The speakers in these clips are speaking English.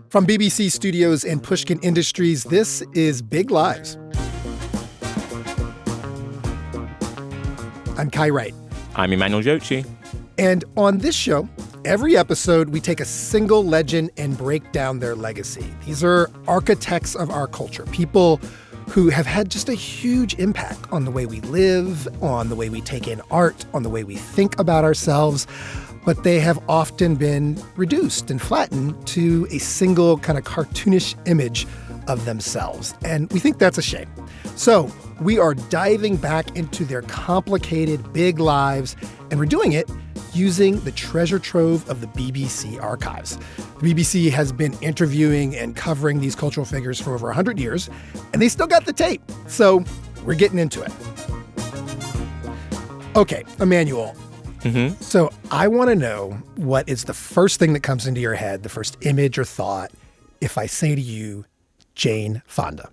From BBC Studios and Pushkin Industries, this is Big Lives. I'm Wright. I'm Emmanuel Dzotsi. And on this show, every episode, we take a single legend and break down their legacy. These are architects of our culture, people who have had just a huge impact on the way we live, on the way we take in art, on the way we think about ourselves. But they have often been reduced and flattened to a single kind of cartoonish image of themselves. And we think that's a shame. So we are diving back into their complicated, big lives, and we're doing it using the treasure trove of the BBC archives. The BBC has been interviewing and covering these cultural figures for over 100 years, and they still got the tape. So we're getting into it. Okay, Emmanuel. Mm-hmm. So I want to know, what is the first thing that comes into your head, the first image or thought, if I say to you, Jane Fonda?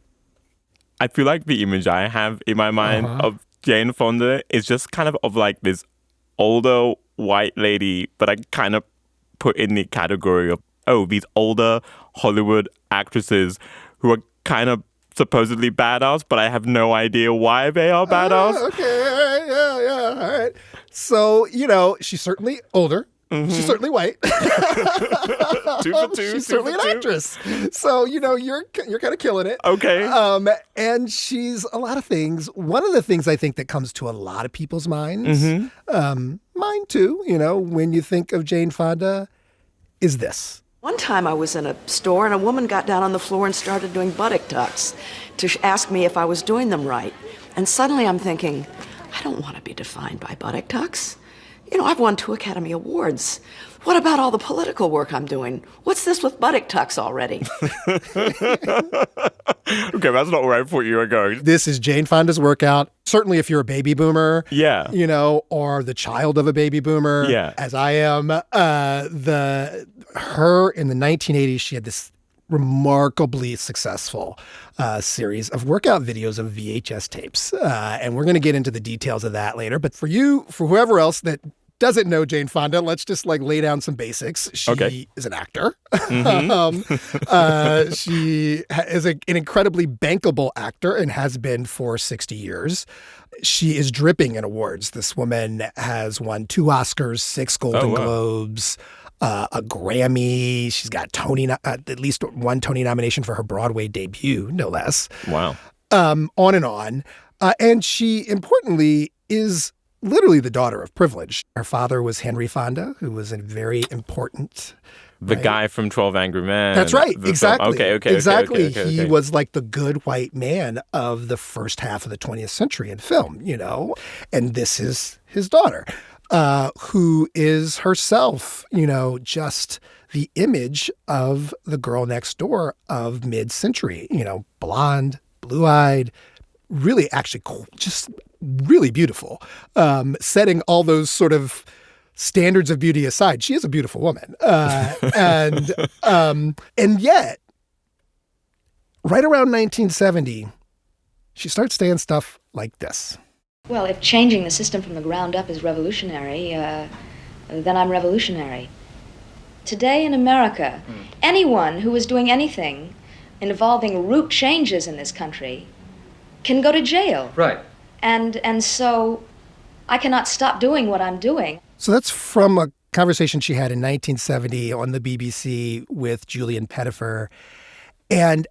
I feel like the image I have in my mind of Jane Fonda is just kind of like this older white lady, but I kind of put in the category of, these older Hollywood actresses who are kind of supposedly badass, but I have no idea why they are badass. Okay, all right. So, she's certainly older. Mm-hmm. She's certainly white. 2 for 2. She's certainly an actress. So, you're kind of killing it. Okay. And she's a lot of things. One of the things I think that comes to a lot of people's minds, mine too, when you think of Jane Fonda, is this. One time I was in a store and a woman got down on the floor and started doing buttock tucks to ask me if I was doing them right. And suddenly I'm thinking, I don't want to be defined by buttock tucks. I've won 2 Academy Awards. What about all the political work I'm doing? What's this with buttock tucks already? Okay, that's not where I thought you were going. This is Jane Fonda's workout. Certainly if you're a baby boomer, yeah, or the child of a baby boomer, yeah, as I am, her in the 1980s, she had this remarkably successful series of workout videos of VHS tapes. And we're going to get into the details of that later. But for whoever else that doesn't know Jane Fonda, let's just lay down some basics. She is an actor. Mm-hmm. She is an incredibly bankable actor and has been for 60 years. She is dripping in awards. This woman has won 2 Oscars, 6 Golden Globes, a Grammy. She's got at least 1 Tony nomination for her Broadway debut, no less. Wow. On and on. And she, importantly, is literally the daughter of privilege. Her father was Henry Fonda, who was a very important... The guy from 12 Angry Men. That's right. Exactly. Okay. Exactly. He was like the good white man of the first half of the 20th century in film, And this is his daughter. Who is herself, just the image of the girl next door of mid-century, blonde, blue-eyed, really actually just really beautiful. Setting all those sort of standards of beauty aside, she is a beautiful woman. And yet, right around 1970, she starts saying stuff like this. Well, if changing the system from the ground up is revolutionary, then I'm revolutionary. Today in America, anyone who is doing anything involving root changes in this country can go to jail. Right. And so I cannot stop doing what I'm doing. So that's from a conversation she had in 1970 on the BBC with Julian Pettifer. And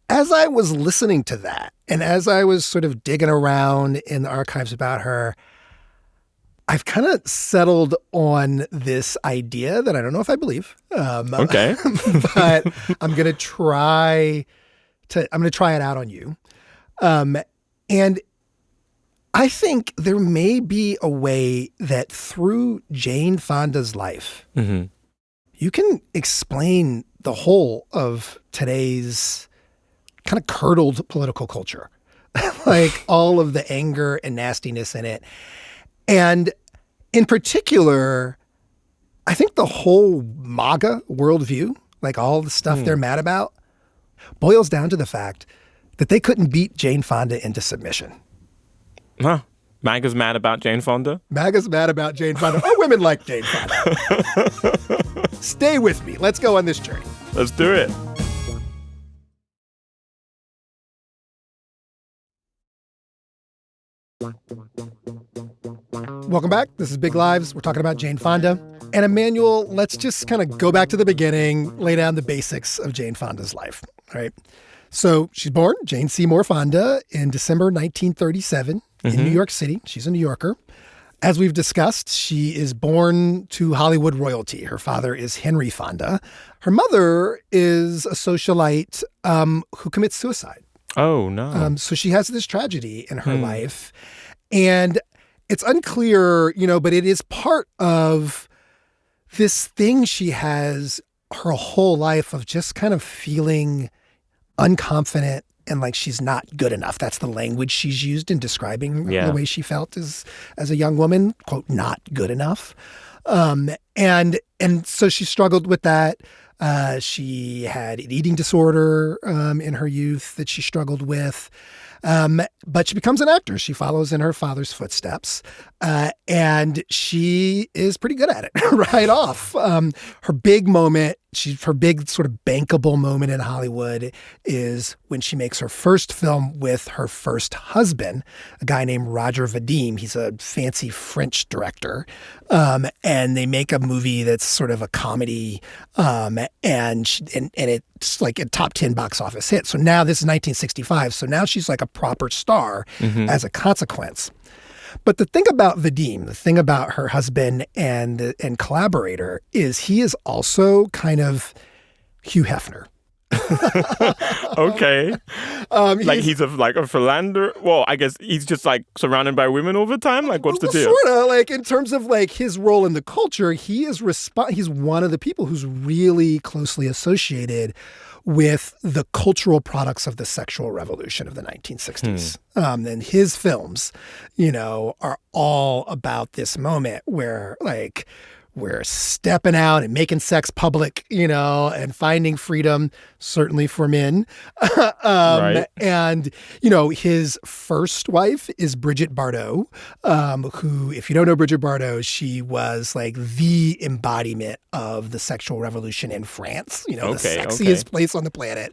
as I was listening to that, and as I was sort of digging around in the archives about her, I've kind of settled on this idea that I don't know if I believe. Okay. But I'm going to try it out on you. And I think there may be a way that through Jane Fonda's life, you can explain the whole of today's kind of curdled political culture, like all of the anger and nastiness in it. And in particular, I think the whole MAGA worldview, like all the stuff they're mad about, boils down to the fact that they couldn't beat Jane Fonda into submission. Huh. MAGA's mad about Jane Fonda? MAGA's mad about Jane Fonda. Oh, women like Jane Fonda. Stay with me. Let's go on this journey. Let's do it. Welcome back. This is Big Lives. We're talking about Jane Fonda. And Emmanuel, let's just kind of go back to the beginning, lay down the basics of Jane Fonda's life. All right. So she's born Jane Seymour Fonda in December 1937 in New York City. She's a New Yorker. As we've discussed, she is born to Hollywood royalty. Her father is Henry Fonda. Her mother is a socialite who commits suicide. Oh, no. So she has this tragedy in her life. And it's unclear, but it is part of this thing she has her whole life of just kind of feeling unconfident and like she's not good enough. That's the language she's used in describing the way she felt as a young woman, quote, not good enough. And so she struggled with that. She had an eating disorder in her youth that she struggled with. But she becomes an actor. She follows in her father's footsteps. And she is pretty good at it right off. Her big moment, her big sort of bankable moment in Hollywood is when she makes her first film with her first husband, a guy named Roger Vadim. He's a fancy French director. And they make a movie that's sort of a comedy. And it's like a top 10 box office hit. So now this is 1965. So now she's like a proper star as a consequence. But the thing about Vadim, the thing about her husband and collaborator is he is also kind of Hugh Hefner. Okay. He's a philanderer. Well, I guess he's just like surrounded by women all the time. Like, what's the deal? Sort of like in terms of like his role in the culture, he's one of the people who's really closely associated with the cultural products of the sexual revolution of the 1960s. And his films, are all about this moment where like we're stepping out and making sex public, and finding freedom, certainly for men. Right. And, his first wife is Brigitte Bardot, who, if you don't know Brigitte Bardot, she was like the embodiment of the sexual revolution in France, the sexiest place on the planet.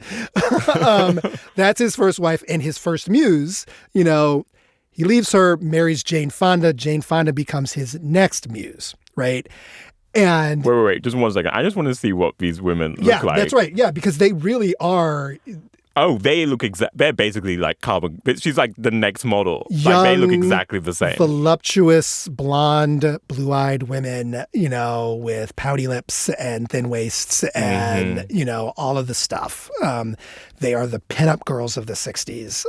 That's his first wife and his first muse, he leaves her, marries Jane Fonda. Jane Fonda becomes his next muse. Right. And wait, just 1 second. I just want to see what these women look like. That's right. Yeah, because they really are. Oh, they look they're basically like carbon. She's like the next model. Young, they look exactly the same. Voluptuous, blonde, blue-eyed women, with pouty lips and thin waists and, all of the stuff. They are the pinup girls of the 60s.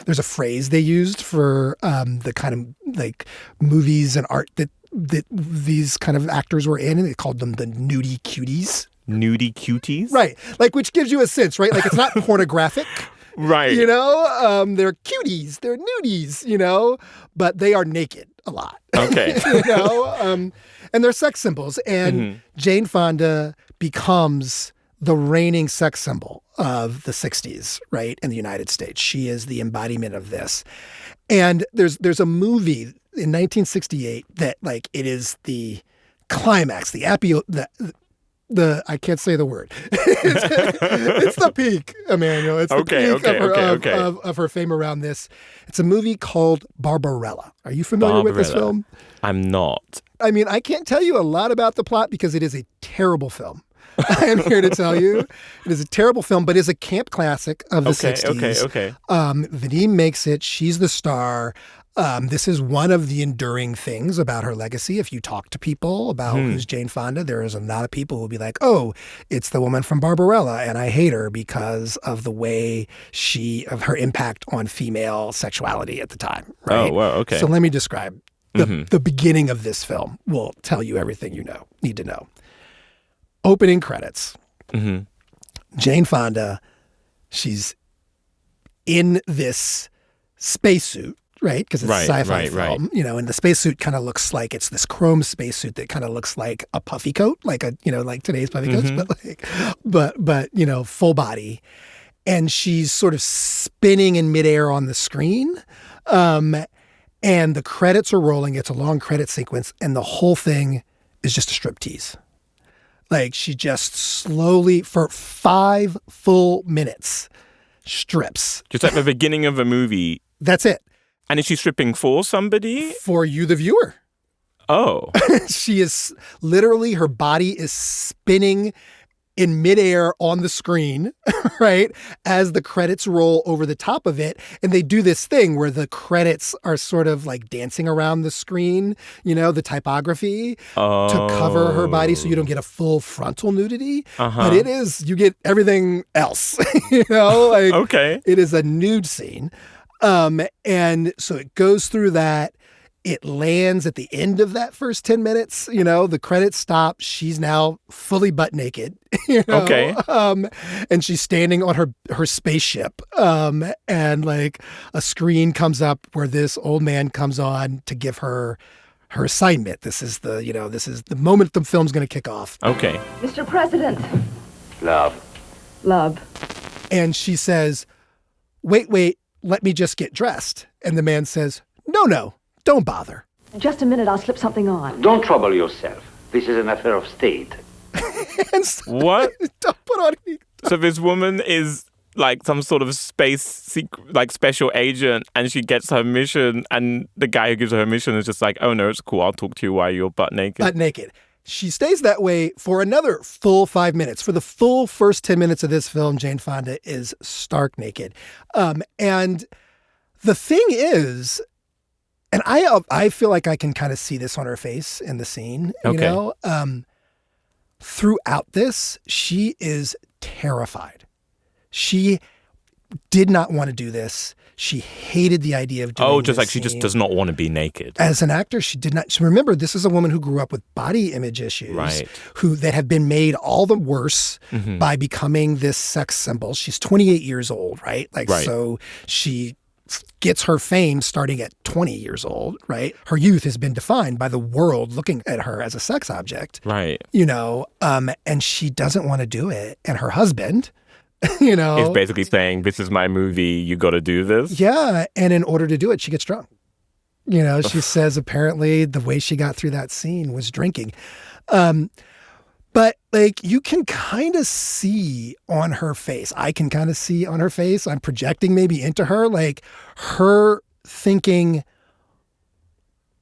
There's a phrase they used for the kind of like movies and art that these kind of actors were in, and they called them the nudie cuties. Nudie cuties? Right. Like, which gives you a sense, right? Like, it's not pornographic. Right. They're cuties, they're nudies, but they are naked a lot. Okay. And they're sex symbols. And Jane Fonda becomes the reigning sex symbol of the 60s, right, in the United States. She is the embodiment of this. And there's a movie in 1968 that like it is the climax, the I can't say the word. It's the peak, Emmanuel. It's the peak of her fame around this. It's a movie called Barbarella. Are you familiar with this film? I'm not. I mean, I can't tell you a lot about the plot because it is a terrible film. I am here to tell you it is a terrible film, but is a camp classic of the 60s. Okay. Vadim makes it. She's the star. This is one of the enduring things about her legacy. If you talk to people about who's Jane Fonda, there is a lot of people who will be like, oh, it's the woman from Barbarella, and I hate her because of the way of her impact on female sexuality at the time. Right? Oh, wow, okay. So let me describe. The beginning of this film will tell you everything you need to know. Opening credits. Jane Fonda, she's in this spacesuit, right? Because it's a sci-fi film, and the spacesuit kind of looks like it's this chrome spacesuit that kind of looks like a puffy coat, like like today's puffy coats, but full body. And she's sort of spinning in midair on the screen. And the credits are rolling. It's a long credit sequence. And the whole thing is just a striptease. Like she just slowly, for 5 full minutes, strips. Just at the beginning of a movie. That's it. And is she stripping for somebody? For you, the viewer. Oh. She is literally, her body is spinning in midair on the screen, right? As the credits roll over the top of it. And they do this thing where the credits are sort of like dancing around the screen, you know, the typography to cover her body so you don't get a full frontal nudity. But it is, you get everything else, you know? Like, okay. It is a nude scene. And so it goes through that. It lands at the end of that first 10 minutes, you know, the credits stop. She's now fully butt naked, you know? Okay. And she's standing on her spaceship. And like a screen comes up where this old man comes on to give her assignment. This is the moment the film's going to kick off. Okay. Mr. President. Love. And she says, wait, let me just get dressed. And the man says, no. Don't bother. Just a minute, I'll slip something on. Don't trouble yourself. This is an affair of state. What? Don't put on any... So this woman is like some sort of like special agent, and she gets her mission, and the guy who gives her mission is just like, oh no, it's cool, I'll talk to you while you're butt naked. Butt naked. She stays that way for another full 5 minutes. For the full first 10 minutes of this film, Jane Fonda is stark naked. And the thing is... And I feel like I can kind of see this on her face in the scene, you know? Throughout this, she is terrified. She did not want to do this. She hated the idea of doing this like she just does not want to be naked. As an actor, she did not. So remember, this is a woman who grew up with body image issues, right? That have been made all the worse by becoming this sex symbol. She's 28 years old, right? So she gets her fame starting at 20 years old, right? Her youth has been defined by the world looking at her as a sex object. Right. You know, and she doesn't want to do it. And her husband, you know... is basically saying, this is my movie, you got to do this? Yeah, and in order to do it, she gets drunk. You know, she says apparently the way she got through that scene was drinking. But like you can kind of see on her face, I can kind of see on her face, I'm projecting maybe into her, like her thinking,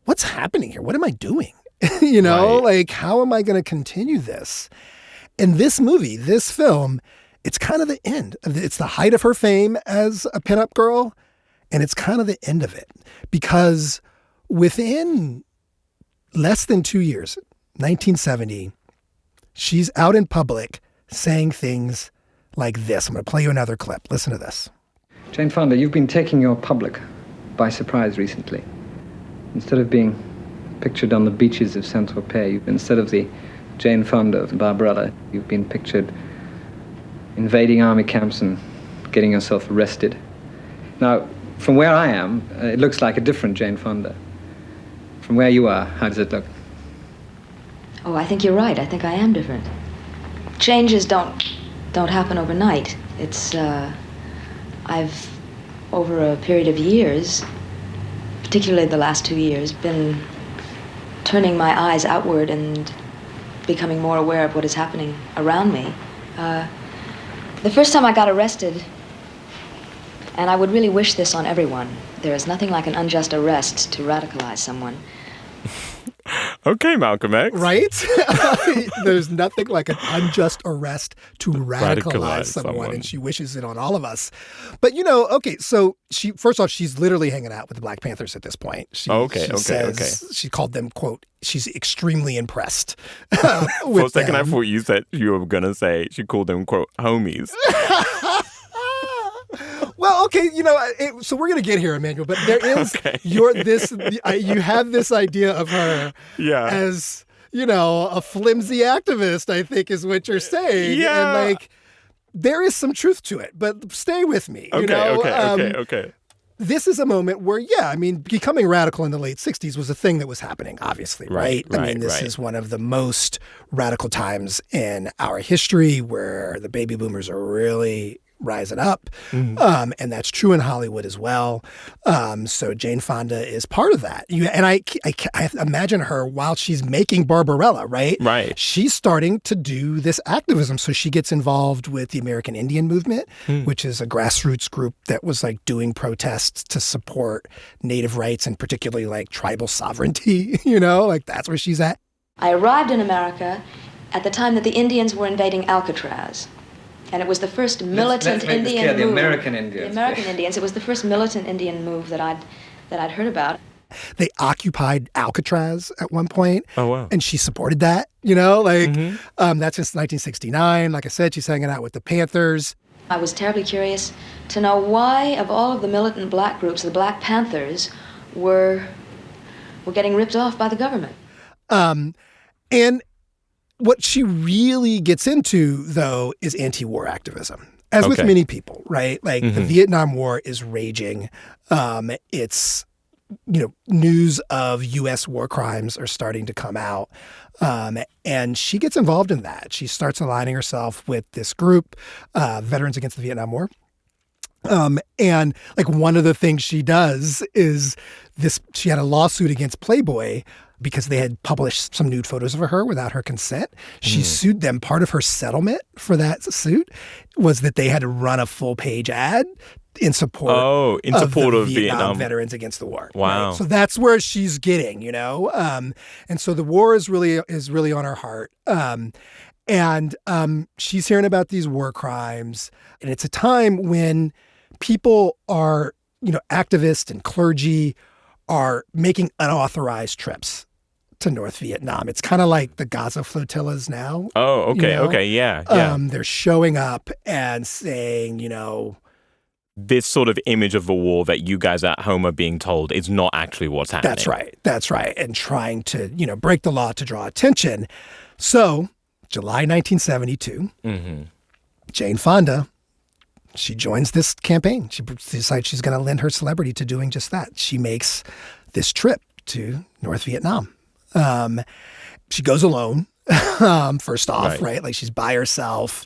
what's happening here? What am I doing? You know, like how am I going to continue this? And this movie, this film, it's kind of the end. It's the height of her fame as a pinup girl. And it's kind of the end of it because within less than 2 years, 1970, she's out in public saying things like this. I'm going to play you another clip. Listen to this. Jane Fonda, you've been taking your public by surprise recently. Instead of being pictured on the beaches of Saint-Tropez, instead of the Jane Fonda of Barbarella, you've been pictured invading army camps and getting yourself arrested. Now, from where I am, it looks like a different Jane Fonda. From where you are, how does it look? Oh, I think you're right. I think I am different. Changes don't happen overnight. It's, I've, over a period of years, particularly the last 2 years, been turning my eyes outward and becoming more aware of what is happening around me. The first time I got arrested, and I would really wish this on everyone, there is nothing like an unjust arrest to radicalize someone. Okay, Malcolm X. Right? There's nothing like an unjust arrest to radicalize someone, and she wishes it on all of us. But, you know, okay, so first off, she's literally hanging out with the Black Panthers at this point. She says, she called them, quote, she's extremely impressed with For a second, them. I thought you said you were going to say she called them, quote, homies. Well, okay, you know, so we're going to get here, Emmanuel, but there is you have this idea of her as, you know, a flimsy activist, I think is what you're saying. Yeah. And like, there is some truth to it, but stay with me. Okay. This is a moment where, I mean, becoming radical in the late 60s was a thing that was happening, obviously, right? I mean, this is one of the most radical times in our history where the baby boomers are really rising up. And that's true in Hollywood as well. So Jane Fonda is part of that. I imagine her while she's making Barbarella, right? Right. She's starting to do this activism. So she gets involved with the American Indian Movement, which is a grassroots group that was like doing protests to support Native rights and particularly like tribal sovereignty, like that's where she's at. I arrived in America at the time that the Indians were invading Alcatraz. And it was the first militant Indian move. The American Indians. The American Indians. It was the first militant Indian move that I'd heard about. They occupied Alcatraz at one point. Oh, wow. And she supported that, that's since 1969. Like I said, she's hanging out with the Panthers. I was terribly curious to know why, of all of the militant black groups, the Black Panthers were getting ripped off by the government. And what she really gets into, though, is anti-war activism, as with many people, right? Like the Vietnam War is raging. It's, news of U.S. war crimes are starting to come out. And she gets involved in that. She starts aligning herself with this group, Veterans Against the Vietnam War. And like one of the things she does is she had a lawsuit against Playboy because they had published some nude photos of her without her consent. She sued them. Part of her settlement for that suit was that they had to run a full-page ad in support of the Vietnam Veterans Against the War. Wow. Right? So that's where she's getting, and so the war is really on her heart. And she's hearing about these war crimes. And it's a time when people are, activists and clergy are making unauthorized trips to North Vietnam. It's kind of like the Gaza flotillas now. Oh, okay, okay, yeah. They're showing up and saying, this sort of image of a war that you guys at home are being told is not actually what's happening. That's right. And trying to, break the law to draw attention. So, July 1972, Jane Fonda, she joins this campaign. She decides she's going to lend her celebrity to doing just that. She makes this trip to North Vietnam. She goes alone, first off, right? Like she's by herself.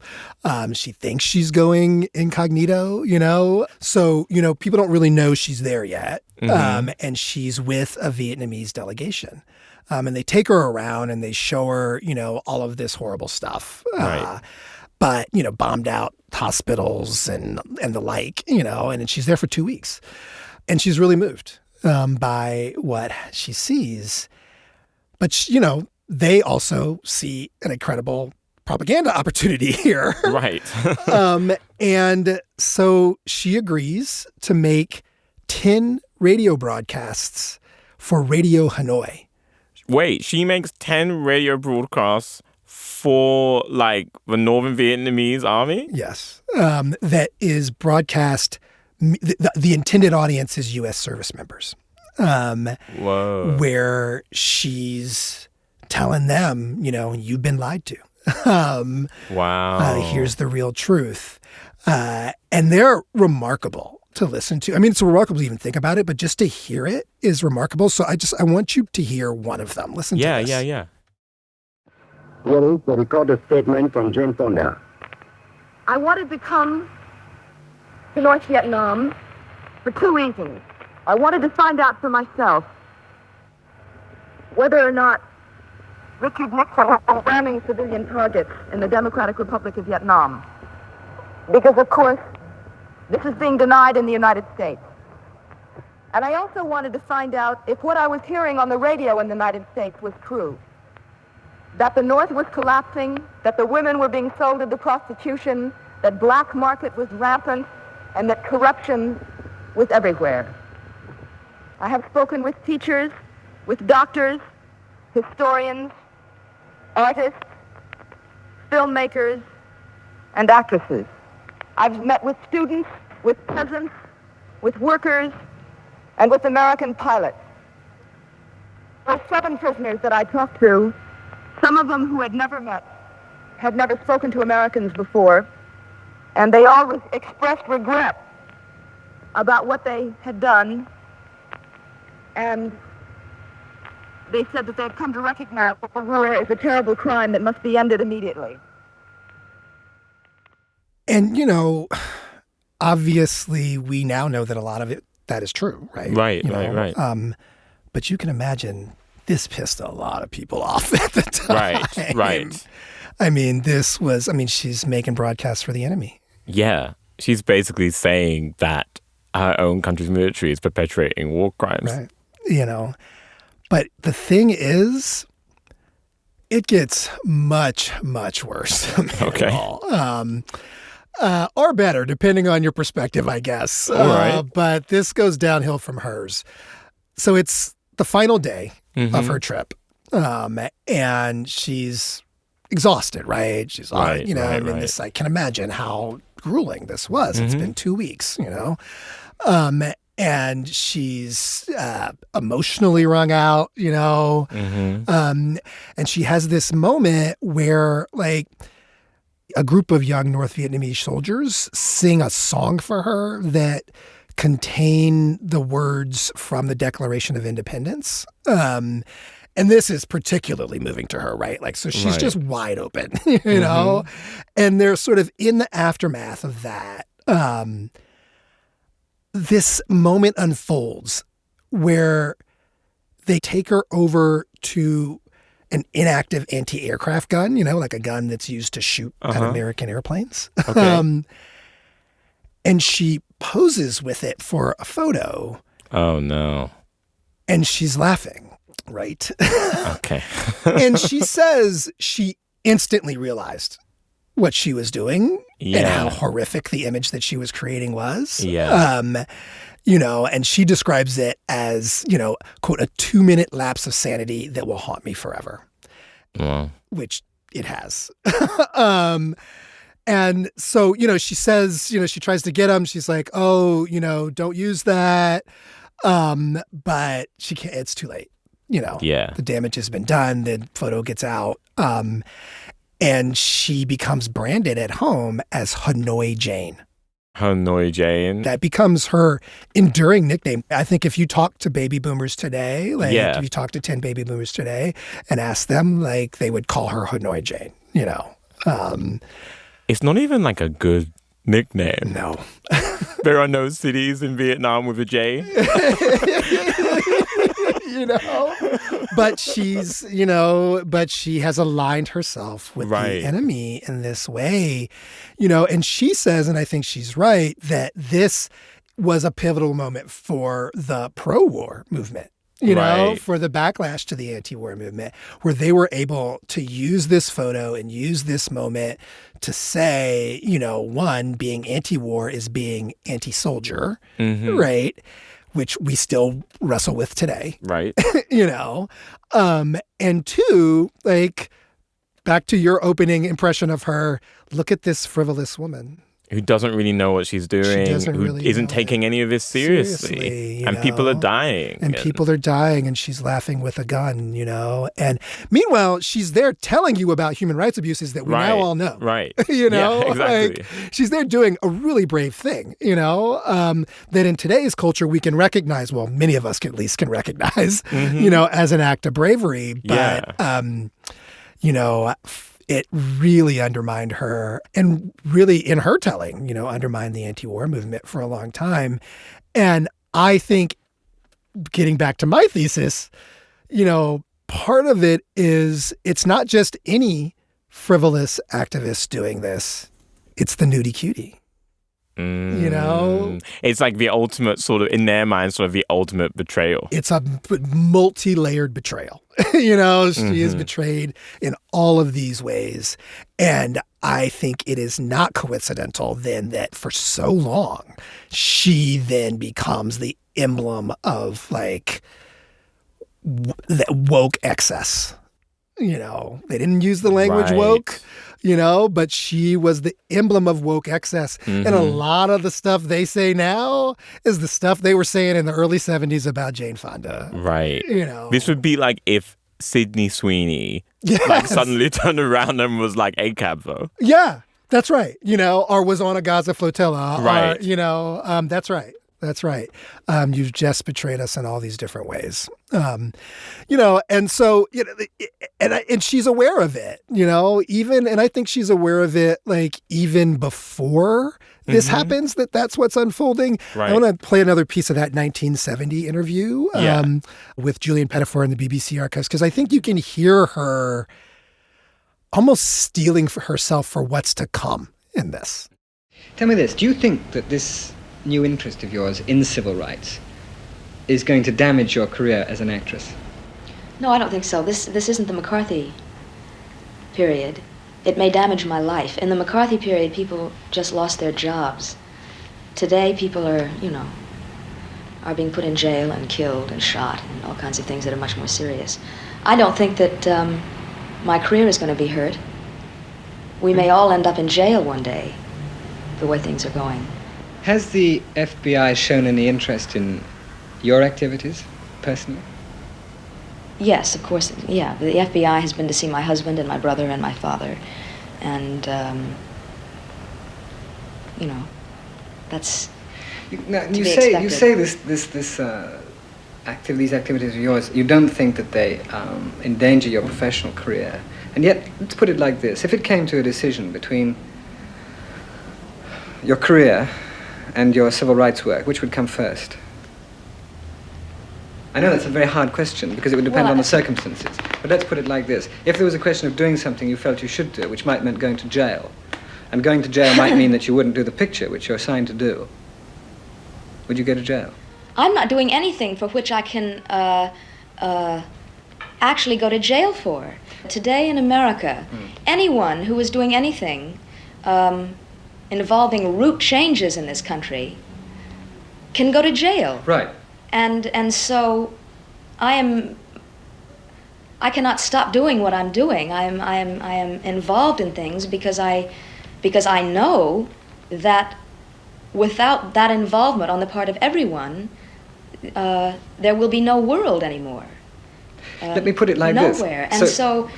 She thinks she's going incognito, So, people don't really know she's there yet. And she's with a Vietnamese delegation. And they take her around and they show her, all of this horrible stuff. But, bombed out hospitals and the like, and she's there for 2 weeks. And she's really moved by what she sees. But, they also see an incredible propaganda opportunity here. Right. And so she agrees to make 10 radio broadcasts for Radio Hanoi. Wait, she makes 10 radio broadcasts for, like, the Northern Vietnamese army? Yes. That is broadcast. The intended audience is U.S. service members. Whoa. Where she's telling them, you've been lied to. Wow. Here's the real truth. And they're remarkable to listen to. I mean, it's remarkable to even think about it, but just to hear it is remarkable. So I want you to hear one of them. Listen to this. Yeah. Here is the recorded statement from Jane Fonda. I wanted to come to North Vietnam for 2 reasons. I wanted to find out for myself whether or not Richard Nixon was bombing civilian targets in the Democratic Republic of Vietnam. Because, of course, this is being denied in the United States. And I also wanted to find out if what I was hearing on the radio in the United States was true. That the North was collapsing, that the women were being sold into prostitution, that black market was rampant, and that corruption was everywhere. I have spoken with teachers, with doctors, historians, artists, filmmakers, and actresses. I've met with students, with peasants, with workers, and with American pilots. There were 7 prisoners that I talked to, some of them who had never spoken to Americans before, and they all expressed regret about what they had done, and they said that they had come to recognize that the war is a terrible crime that must be ended immediately. And, obviously, we now know that a lot of that is true, right? Right, You know? right. But you can imagine this pissed a lot of people off at the time. Right. I mean, she's making broadcasts for the enemy. Yeah. She's basically saying that her own country's military is perpetuating war crimes. Right. You know, but the thing is, it gets much, much worse. Okay. Or better, depending on your perspective, I guess. All right. But this goes downhill from hers. So it's the final day of her trip. And she's exhausted, right? She's Right, this, I can imagine how grueling this was. It's been 2 weeks, and she's emotionally wrung out, and she has this moment where, like, a group of young North Vietnamese soldiers sing a song for her that contain the words from the Declaration of Independence. And this is particularly moving to her, right? Like, so she's just wide open, know? And they're sort of in the aftermath of that. This moment unfolds where they take her over to an inactive anti-aircraft gun, like a gun that's used to shoot at American airplanes. Okay. And she poses with it for a photo. Oh, no. And she's laughing, right? Okay. And she says she instantly realized what she was doing and how horrific the image that she was creating was. Yeah. And she describes it as, quote, a 2-minute lapse of sanity that will haunt me forever. Wow. Which it has. And so, she says, she tries to get him. She's like, oh, don't use that. But she can't, it's too late. The damage has been done. The photo gets out. And she becomes branded at home as Hanoi Jane. Hanoi Jane. That becomes her enduring nickname. I think if you talk to baby boomers today, if you talk to 10 baby boomers today and ask them, they would call her Hanoi Jane, It's not even like a good nickname. No. There are no cities in Vietnam with a J. But she has aligned herself with the enemy in this way, and she says, and I think she's right, that this was a pivotal moment for the pro-war movement, for the backlash to the anti-war movement, where they were able to use this photo and use this moment to say, one, being anti-war is being anti-soldier, right? Which we still wrestle with today. Right. And two, back to your opening impression of her, look at this frivolous woman. Who doesn't really know what she's doing, who isn't taking any of this seriously. And people are dying. And people are dying, and she's laughing with a gun, And meanwhile, she's there telling you about human rights abuses that we now all know. Right. Yeah, exactly. She's there doing a really brave thing, that in today's culture we can recognize, well, many of us at least can recognize, as an act of bravery. But, it really undermined her, and really, in her telling, undermined the anti-war movement for a long time. And I think, getting back to my thesis, part of it is it's not just any frivolous activist doing this. It's the nudie cutie. It's like the ultimate sort of, in their mind, sort of the ultimate betrayal. It's a multi-layered betrayal. She is betrayed in all of these ways. And I think it is not coincidental then that for so long, she then becomes the emblem of that woke excess. They didn't use the language woke, but she was the emblem of woke excess. And a lot of the stuff they say now is the stuff they were saying in the early 70s about Jane Fonda. Right. This would be like if Sydney Sweeney suddenly turned around and was like ACAB, though. Yeah, that's right. Or was on a Gaza flotilla. Right. Or, that's right. That's right. You've just betrayed us in all these different ways. And so, and she's aware of it, and I think she's aware of it, like, even before this happens, that's what's unfolding. Right. I want to play another piece of that 1970 interview with Julian Pettifor in the BBC archives, because I think you can hear her almost stealing for herself for what's to come in this. Tell me this, do you think that this new interest of yours in civil rights is going to damage your career as an actress? No, I don't think so. This isn't the McCarthy period. It may damage my life. In the McCarthy period, people just lost their jobs. Today, people are being put in jail and killed and shot and all kinds of things that are much more serious. I don't think that my career is going to be hurt. We may all end up in jail one day, the way things are going. Has the FBI shown any interest in your activities, personally? Yes, of course, yeah. The FBI has been to see my husband and my brother and my father. And, that's you say these activities of yours, you don't think that they endanger your professional career. And yet, let's put it like this. If it came to a decision between your career and your civil rights work, which would come first? I know that's a very hard question because it would depend on the circumstances. But let's put it like this. If there was a question of doing something you felt you should do, which might mean going to jail, and going to jail might mean that you wouldn't do the picture which you're assigned to do, would you go to jail? I'm not doing anything for which I can actually go to jail for. Today in America, anyone who is doing anything involving root changes in this country can go to jail. Right. And so I cannot stop doing what I'm doing. I am involved in things because I know that without that involvement on the part of everyone, there will be no world anymore. Let me put it like nowhere. this. And so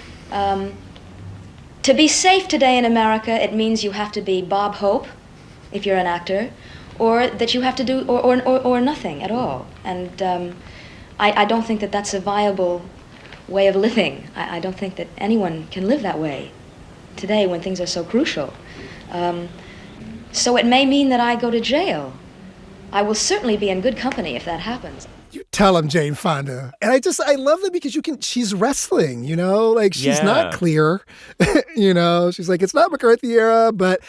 to be safe today in America, it means you have to be Bob Hope, if you're an actor, or that you have to do or nothing at all. And I don't think that that's a viable way of living. I don't think that anyone can live that way today when things are so crucial. So it may mean that I go to jail. I will certainly be in good company if that happens. You tell him, Jane Fonda. And I love that because she's wrestling, like she's not clear, she's like, it's not McCarthy era, but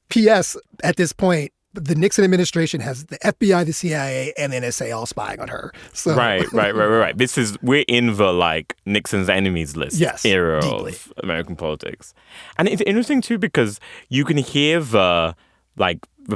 P.S. at this point, the Nixon administration has the FBI, the CIA, and NSA all spying on her. So. Right. We're in the Nixon's enemies list era deeply. Of American politics. And it's interesting too because you can hear the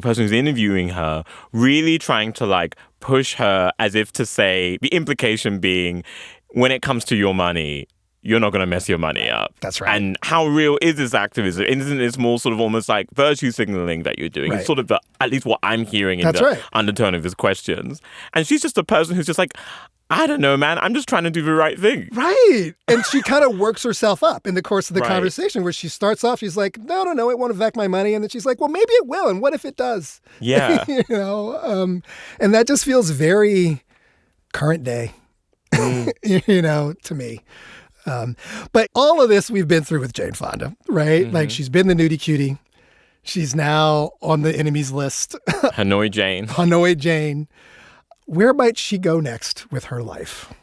person who's interviewing her really trying to push her as if to say, the implication being, when it comes to your money, you're not going to mess your money up. That's right. And how real is this activism? Isn't it more sort of almost like virtue signaling that you're doing? Right. It's sort of at least what I'm hearing in undertone of his questions. And she's just a person who's just like, I don't know, man. I'm just trying to do the right thing. Right. And she kind of works herself up in the course of the conversation where she starts off, she's like, no, it won't affect my money. And then she's like, well, maybe it will. And what if it does? Yeah. And that just feels very current day, to me. But all of this we've been through with Jane Fonda, right? Mm-hmm. She's been the nudie cutie. She's now on the enemies list. Hanoi Jane. Where might she go next with her life?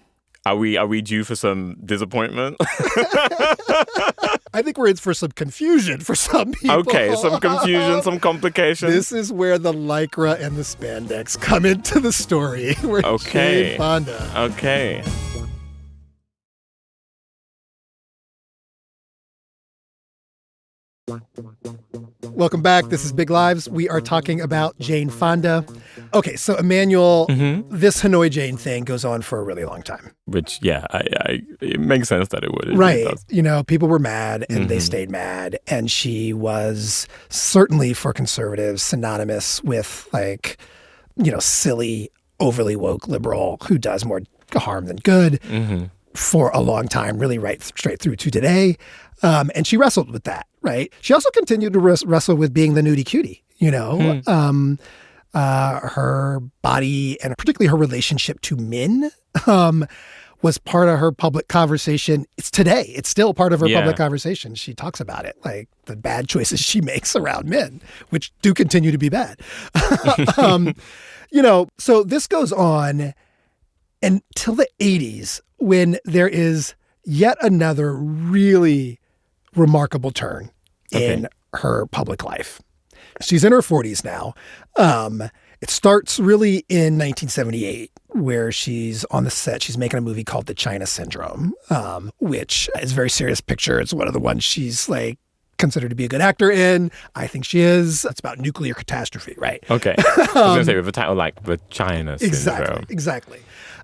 Are we due for some disappointment? I think we're in for some confusion for some people. Okay, some confusion, some complications. This is where the Lycra and the spandex come into the story. Jane Fonda. Okay. Welcome back. This is Big Lives. We are talking about Jane Fonda. Okay, so Emmanuel, this Hanoi Jane thing goes on for a really long time. Which, it makes sense that it would. Right. People were mad and they stayed mad. And she was certainly for conservatives synonymous with silly, overly woke liberal who does more harm than good for a long time, really right straight through to today. And she wrestled with that, right? She also continued to wrestle with being the nudie cutie, her body and particularly her relationship to men was part of her public conversation. It's today. It's still part of her public conversation. She talks about it, like the bad choices she makes around men, which do continue to be bad. So this goes on until the 80s when there is yet another really remarkable turn in her public life. She's in her 40s now. It starts really in 1978, where she's on the set. She's making a movie called The China Syndrome, which is a very serious picture. It's one of the ones she's like considered to be a good actor in. I think she is. It's about nuclear catastrophe, right? Okay. I was going to say with a title like The China Syndrome. Exactly.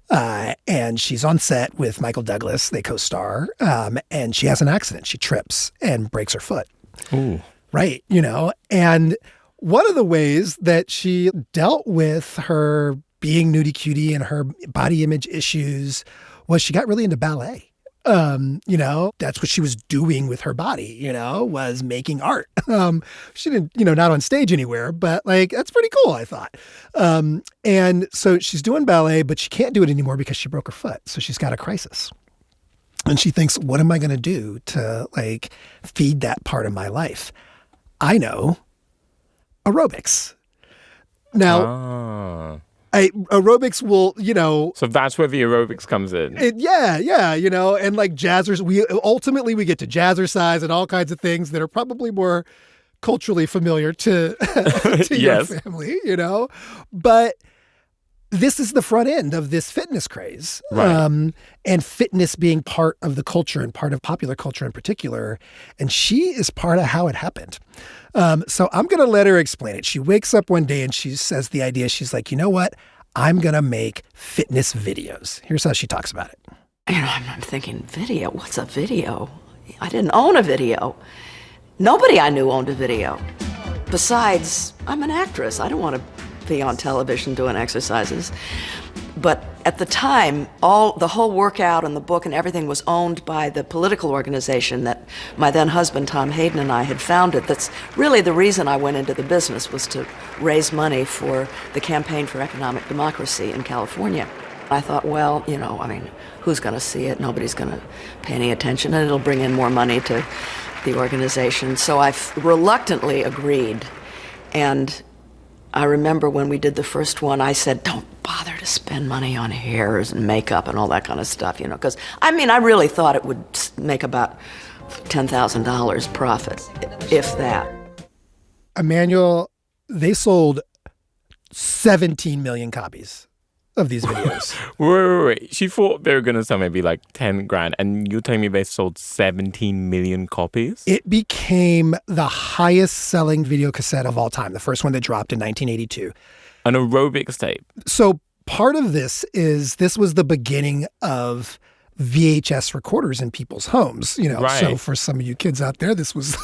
And she's on set with Michael Douglas. They co-star. And she has an accident. She trips and breaks her foot. Ooh. Right. And one of the ways that she dealt with her being nudie cutie and her body image issues was she got really into ballet. That's what she was doing with her body, was making art. She didn't, not on stage anywhere, but like, that's pretty cool, I thought. And so she's doing ballet, but she can't do it anymore because she broke her foot. So she's got a crisis. And she thinks, what am I going to do to like feed that part of my life? I know. Aerobics. Now, aerobics will, So that's where the aerobics comes in. And like jazzers, we get to jazzercise and all kinds of things that are probably more culturally familiar to your family, But this is the front end of this fitness craze. Right. And fitness being part of the culture and part of popular culture in particular. And she is part of how it happened. So I'm going to let her explain it. She wakes up one day and she says the idea. She's like, you know what? I'm going to make fitness videos. Here's how she talks about it. I'm thinking, video? What's a video? I didn't own a video. Nobody I knew owned a video. Besides, I'm an actress. I don't want to be on television doing exercises. But at the time, the whole workout and the book and everything was owned by the political organization that my then husband, Tom Hayden, and I had founded. That's really the reason I went into the business, was to raise money for the Campaign for Economic Democracy in California. I thought, well, who's going to see it? Nobody's going to pay any attention, and it'll bring in more money to the organization. So I reluctantly agreed. And I remember when we did the first one, I said, don't bother to spend money on hairs and makeup and all that kind of stuff, because, I really thought it would make about $10,000 profit, if that. Emmanuel, they sold 17 million copies of these videos. Wait. She thought they were going to sell maybe like 10 grand, and you're telling me they sold 17 million copies? It became the highest selling video cassette of all time, the first one that dropped in 1982. An aerobics tape. So part of this was the beginning of VHS recorders in people's homes, Right. So for some of you kids out there, this was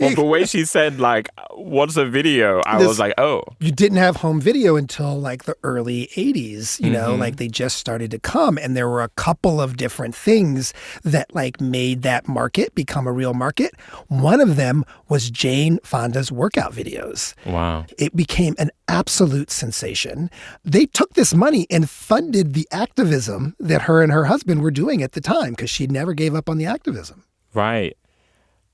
Well, the way she said, like, what's a video? I was like, oh. You didn't have home video until like the early 80s, like they just started to come. And there were a couple of different things that like made that market become a real market. One of them was Jane Fonda's workout videos. Wow. It became an absolute sensation. They took this money and funded the activism that her and her husband were doing at the time, because she never gave up on the activism. Right.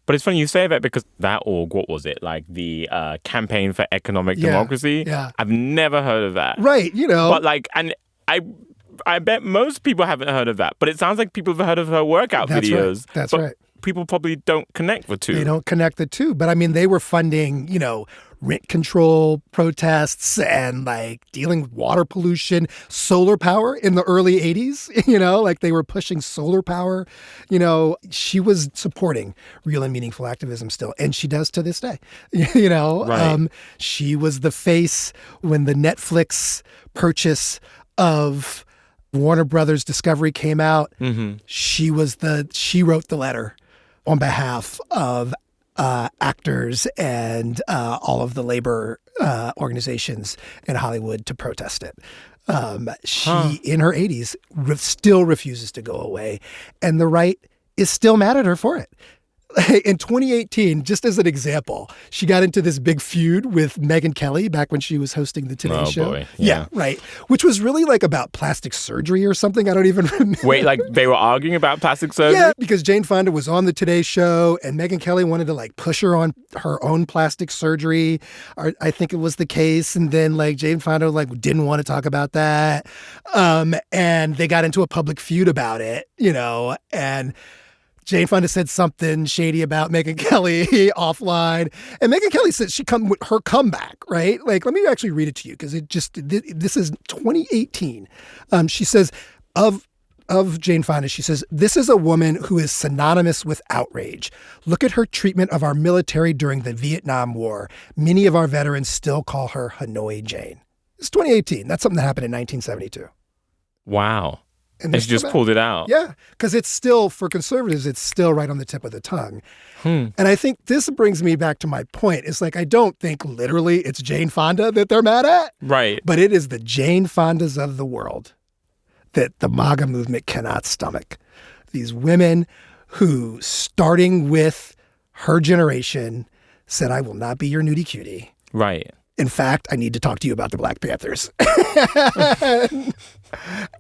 But it's funny you say that, because that org, what was it? Like the Campaign for Economic Democracy? Yeah. I've never heard of that. Right, But like, and I bet most people haven't heard of that. But it sounds like people have heard of her workout videos. Right. That's but right. People probably don't connect the two. They don't connect the two. But they were funding, rent control protests and like dealing with water pollution, solar power in the early 80s, like they were pushing solar power. She was supporting real and meaningful activism still. And she does to this day, Right. She was the face when the Netflix purchase of Warner Brothers Discovery came out. Mm-hmm. She wrote the letter on behalf of actors and all of the labor organizations in Hollywood to protest it. She, in her 80s, still refuses to go away. And the right is still mad at her for it. in 2018, just as an example, she got into this big feud with Megyn Kelly back when she was hosting the Today Show. Boy. Yeah, right. Which was really like about plastic surgery or something. I don't even remember. Wait, like they were arguing about plastic surgery? Yeah, because Jane Fonda was on the Today Show and Megyn Kelly wanted to like push her on her own plastic surgery. Or I think it was the case. And then like Jane Fonda like didn't want to talk about that. And they got into a public feud about it, and Jane Fonda said something shady about Megyn Kelly offline. And Megyn Kelly said she come with her comeback, right? Like, let me actually read it to you because this is 2018. She says of Jane Fonda, she says, "This is a woman who is synonymous with outrage. Look at her treatment of our military during the Vietnam War. Many of our veterans still call her Hanoi Jane." It's 2018. That's something that happened in 1972. Wow. And she just pulled it out. Yeah, because it's still, for conservatives, it's still right on the tip of the tongue. And I think this brings me back to my point. It's like, I don't think literally it's Jane Fonda that they're mad at. Right. But it is the Jane Fondas of the world that the MAGA movement cannot stomach. These women who, starting with her generation, said, "I will not be your nudie cutie." Right. In fact, I need to talk to you about the Black Panthers.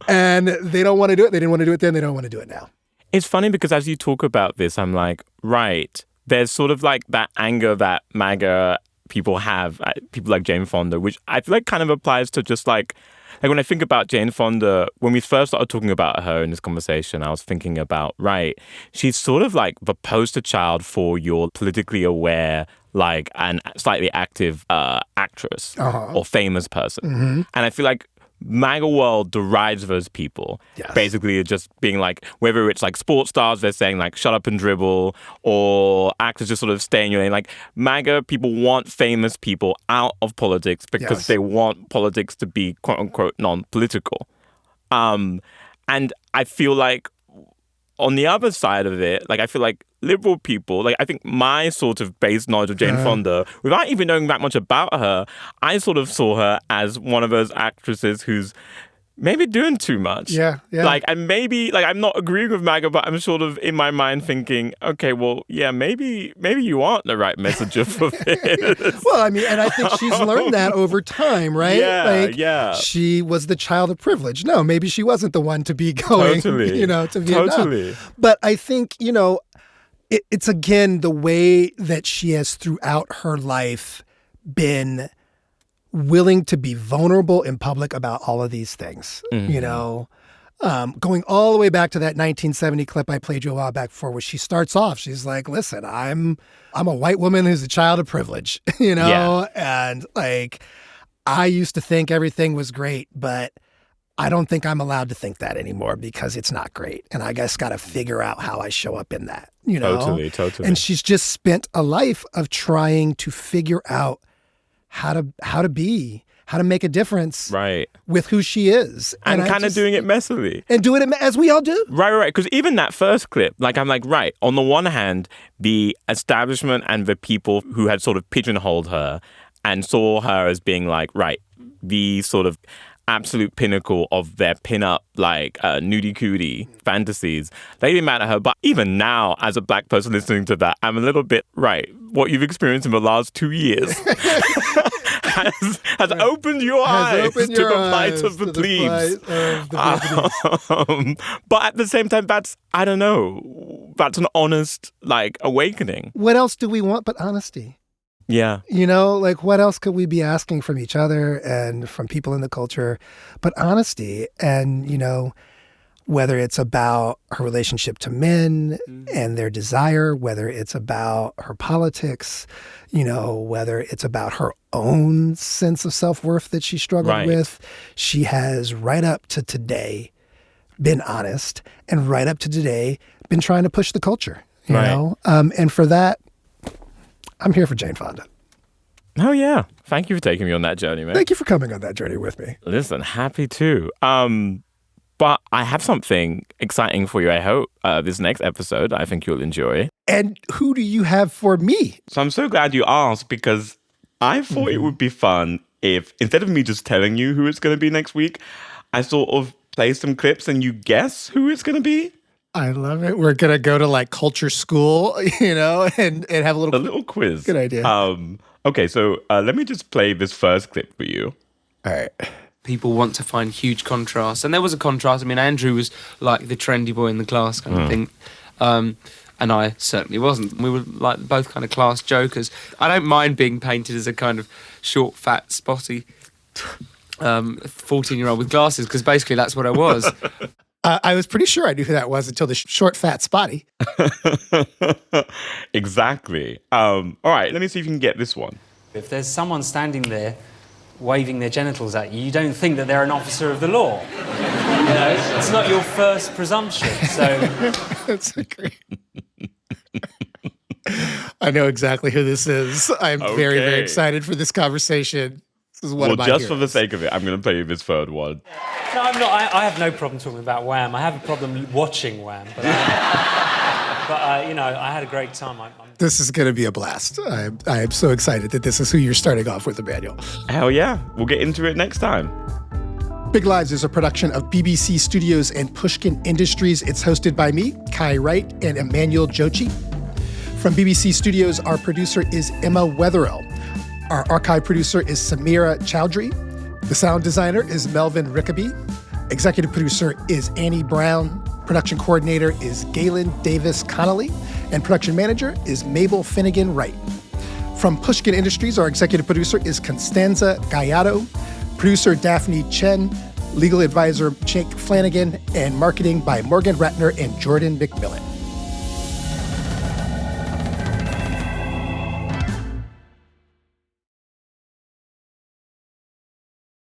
And they don't want to do it. They didn't want to do it then. They don't want to do it now. It's funny because as you talk about this, I'm like, right, there's sort of like that anger that MAGA people have, people like Jane Fonda, which I feel like kind of applies to just like when I think about Jane Fonda, when we first started talking about her in this conversation, I was thinking about, right, she's sort of like the poster child for your politically aware, like, and slightly active actress or famous person. Mm-hmm. And I feel like MAGA world derides those people. Yes. Basically, just being like, whether it's like sports stars, they're saying like, shut up and dribble, or actors just sort of stay in your lane. Like, MAGA people want famous people out of politics because they want politics to be quote unquote non-political. And I feel like on the other side of it, like, I feel like liberal people, like, I think my sort of base knowledge of Jane Fonda, without even knowing that much about her, I sort of saw her as one of those actresses who's maybe doing too much. Yeah. Like, and maybe, like, I'm not agreeing with MAGA, but I'm sort of in my mind thinking, okay, well, yeah, maybe you aren't the right messenger for this. Well, I mean, and I think she's learned that over time, right? Yeah. She was the child of privilege. No, maybe she wasn't the one to be going, to Vietnam. Totally. But I think, it's again the way that she has throughout her life been willing to be vulnerable in public about all of these things, going all the way back to that 1970 clip I played you a while back before, where she starts off, she's like, "Listen, I'm a white woman who's a child of privilege, and like, I used to think everything was great, but I don't think I'm allowed to think that anymore because it's not great. And I guess got to figure out how I show up in that, Totally. And she's just spent a life of trying to figure out how to make a difference with who she is. And kind of doing it messily. And doing it as we all do. Right. Because even that first clip, like, I'm like, right, on the one hand, the establishment and the people who had sort of pigeonholed her and saw her as being like, right, the sort of absolute pinnacle of their pin-up, like, nudie cutie fantasies. They didn't matter her. But even now, as a black person listening to that, I'm a little bit, right, what you've experienced in the last 2 years has opened your eyes to the plight of the plebes. But at the same time, that's an honest, like, awakening. What else do we want but honesty? Yeah. Like, what else could we be asking from each other and from people in the culture but honesty? And, whether it's about her relationship to men and their desire, whether it's about her politics, whether it's about her own sense of self-worth that she struggled with, she has right up to today been honest, and right up to today been trying to push the culture, you know? And for that, I'm here for Jane Fonda. Oh, yeah. Thank you for taking me on that journey, man. Thank you for coming on that journey with me. Listen, happy to. But I have something exciting for you, I hope, this next episode I think you'll enjoy. And who do you have for me? So I'm so glad you asked, because I thought it would be fun if, instead of me just telling you who it's going to be next week, I sort of play some clips and you guess who it's going to be. I love it. We're going to go to like culture school, and have a little quiz. Good idea. Okay, so let me just play this first clip for you. All right. People want to find huge contrasts. And there was a contrast. I mean, Andrew was like the trendy boy in the class kind of thing. And I certainly wasn't. We were like both kind of class jokers. I don't mind being painted as a kind of short, fat, spotty 14-year-old with glasses, because basically that's what I was. I was pretty sure I knew who that was until the short, fat, spotty. Exactly. All right, let me see if you can get this one. If there's someone standing there waving their genitals at you, you don't think that they're an officer of the law. It's not your first presumption. So That's great. I know exactly who this is. I'm very, very excited for this conversation. This is one of my just heroes. for the sake of it, I'm going to play you this third one. no, I'm not. I have no problem talking about Wham. I have a problem watching Wham, but I had a great time. This is going to be a blast. I am so excited that this is who you're starting off with, Emmanuel. Hell yeah. We'll get into it next time. Big Lives is a production of BBC Studios and Pushkin Industries. It's hosted by me, Kai Wright, and Emmanuel Dzotsi. From BBC Studios, our producer is Emma Wetherill. Our archive producer is Samira Chowdhury. The sound designer is Melvin Rickaby. Executive producer is Annie Brown. Production coordinator is Galen Davis Connolly. And production manager is Mabel Finnegan Wright. From Pushkin Industries, our executive producer is Constanza Gallardo. Producer Daphne Chen. Legal advisor Jake Flanagan. And marketing by Morgan Ratner and Jordan McMillan.